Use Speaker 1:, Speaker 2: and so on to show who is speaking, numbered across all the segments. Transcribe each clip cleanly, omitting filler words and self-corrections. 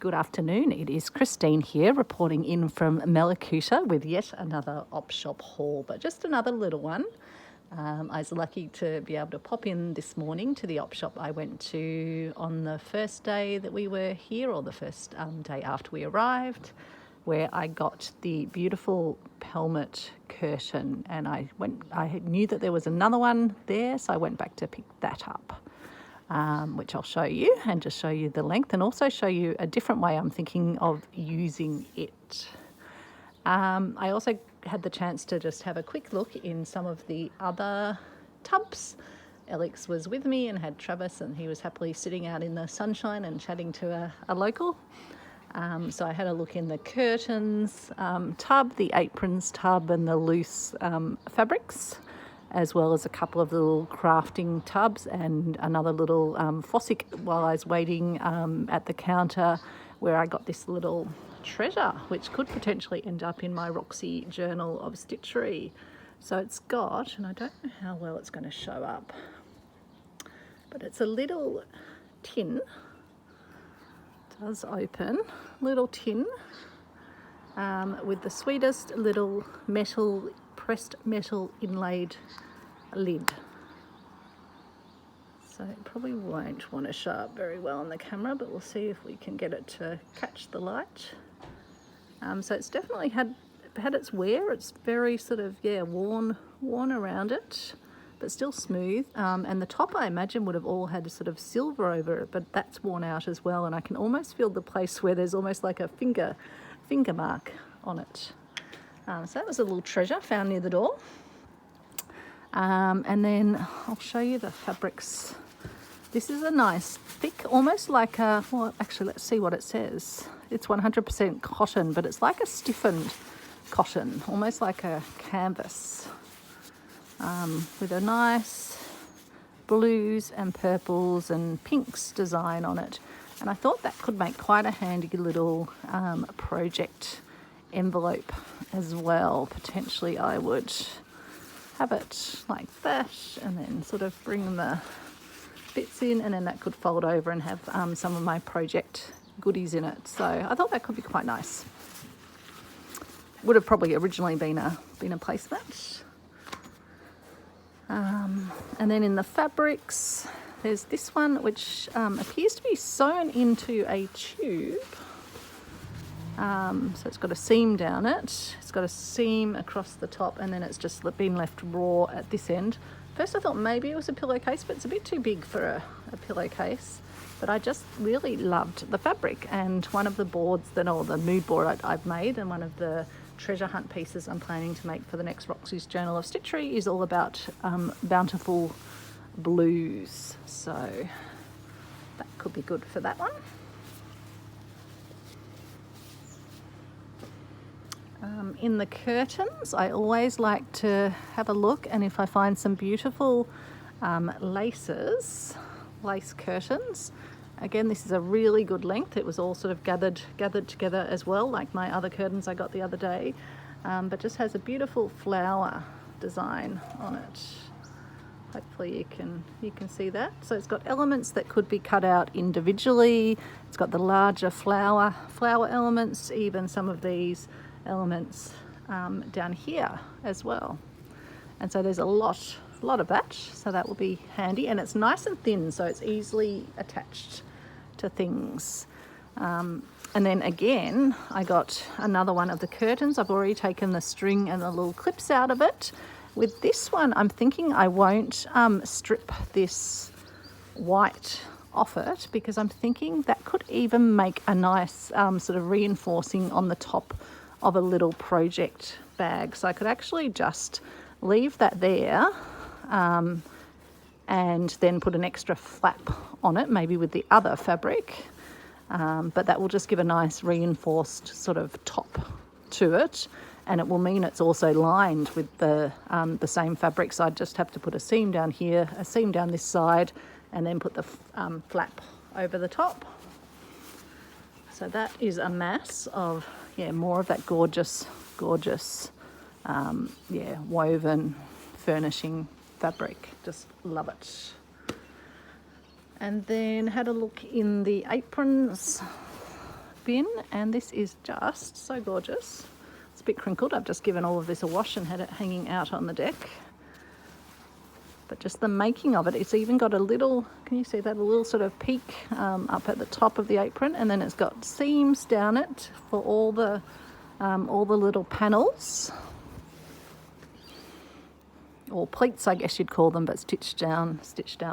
Speaker 1: Good afternoon. It is Christine here reporting in from Mallacoota with yet another op shop haul, but just another little one. I was lucky to be able to pop in this morning to the op shop I went to on the first day that we were here, or the first day after we arrived, where I got the beautiful pelmet curtain, and I knew that there was another one there, so I went back to pick that up. Which I'll show you, and just show you the length, and also show you a different way I'm thinking of using it. I also had the chance to just have a quick look in some of the other tubs. Alex was with me and had Travis, and he was happily sitting out in the sunshine and chatting to a local. So I had a look in the curtains tub, the aprons tub, and the loose fabrics, as well as a couple of little crafting tubs and another little fossick while I was waiting at the counter, where I got this little treasure, which could potentially end up in my Roxy Journal of Stitchery. So it's got, and I don't know how well it's going to show up, but it's a little tin. It does open, little tin with the sweetest little pressed metal inlaid lid. So it probably won't want to show up very well on the camera, but we'll see if we can get it to catch the light. So it's definitely had its wear. It's very sort of, worn around it, but still smooth. And the top, I imagine, would have all had sort of silver over it, but that's worn out as well. And I can almost feel the place where there's almost like a finger mark on it. So that was a little treasure found near the door. And then I'll show you the fabrics. This is a nice thick, almost like well, actually, let's see what it says. It's 100% cotton, but it's like a stiffened cotton, almost like a canvas, with a nice blues and purples and pinks design on it. And I thought that could make quite a handy little project envelope as well. Potentially I would have it like that, and then sort of bring the bits in, and then that could fold over and have some of my project goodies in it. So I thought that could be quite nice. Would have probably originally been a placemat. And then in the fabrics, there's this one which appears to be sewn into a tube. So it's got a seam down it. It's got a seam across the top, and then it's just been left raw at this end. First I thought maybe it was a pillowcase, but it's a bit too big for a pillowcase. But I just really loved the fabric, and one of the boards, the mood board I've made, and one of the treasure hunt pieces I'm planning to make for the next Roxy's Journal of Stitchery is all about bountiful blues. So that could be good for that one. In the curtains, I always like to have a look, and if I find some beautiful lace curtains, again, this is a really good length. It was all sort of gathered together as well, like my other curtains I got the other day, but just has a beautiful flower design on it. Hopefully you can see that. So it's got elements that could be cut out individually. It's got the larger flower elements, even some of these elements down here as well. And so there's a lot of that, so that will be handy, and it's nice and thin, so it's easily attached to things. And then again, I got another one of the curtains. I've already taken the string and the little clips out of it. With this one, I'm thinking I won't strip this white off it, because I'm thinking that could even make a nice sort of reinforcing on the top of a little project bag. So I could actually just leave that there and then put an extra flap on it, maybe with the other fabric, but that will just give a nice reinforced sort of top to it, and it will mean it's also lined with the same fabric. So I just have to put a seam down here, a seam down this side, and then put the flap over the top. So that is a mass of more of that gorgeous woven furnishing fabric. Just love it. And then had a look in the aprons bin, and this is just so gorgeous. It's a bit crinkled. I've just given all of this a wash and had it hanging out on the deck. But just the making of it, it's even got a little, can you see that, a little sort of peak up at the top of the apron, and then it's got seams down it for all the little panels, or pleats I guess you'd call them, but stitched down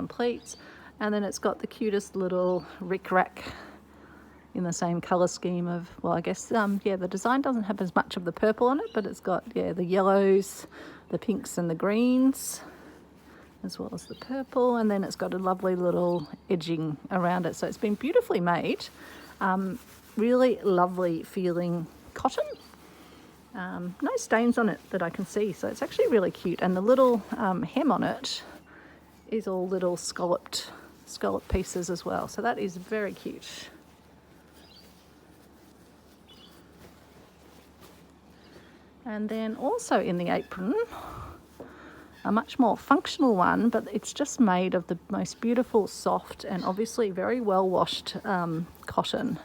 Speaker 1: pleats. And then it's got the cutest little rick-rack in the same colour scheme of, well, I guess, yeah, the design doesn't have as much of the purple on it, but it's got, yeah, the yellows, the pinks and the greens, as well as the purple, and then it's got a lovely little edging around it. So it's been beautifully made. Really lovely feeling cotton. No stains on it that I can see, so it's actually really cute. And the little hem on it is all little scallop pieces as well, so that is very cute. And then also in the apron, a much more functional one, but it's just made of the most beautiful, soft, and obviously very well washed cotton.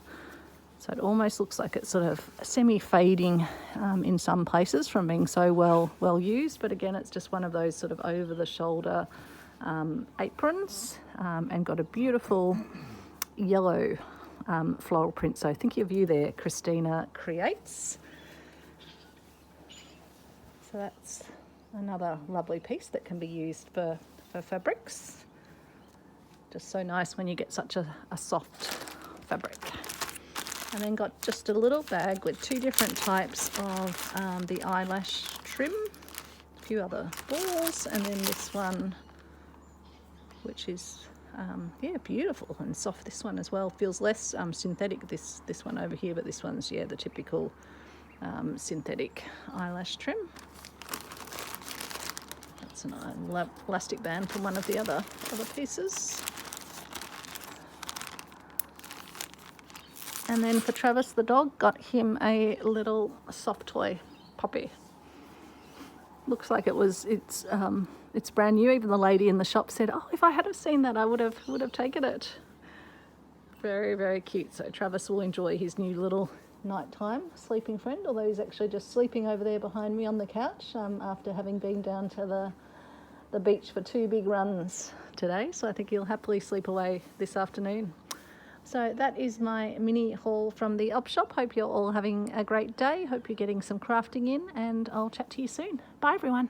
Speaker 1: So it almost looks like it's sort of semi-fading in some places from being so well used. But again, it's just one of those sort of over-the-shoulder aprons, and got a beautiful yellow floral print. So think of you there, Christina Creates. So that's another lovely piece that can be used for fabrics. Just so nice when you get such a soft fabric. And then got just a little bag with two different types of the eyelash trim, a few other balls, and then this one, which is yeah, beautiful and soft. This one as well feels less synthetic, this one over here, but this one's, yeah, the typical synthetic eyelash trim. That's an elastic band from one of the other pieces. And then for Travis the dog, got him a little soft toy puppy. Looks like it's brand new. Even the lady in the shop said, "Oh, if I had have seen that, I would have taken it." Very, very cute. So Travis will enjoy his new little nighttime sleeping friend, although he's actually just sleeping over there behind me on the couch after having been down to the beach for 2 big runs today. So I think he'll happily sleep away this afternoon. So that is my mini haul from the op shop. Hope you're all having a great day. Hope you're getting some crafting in, and I'll chat to you soon. Bye everyone.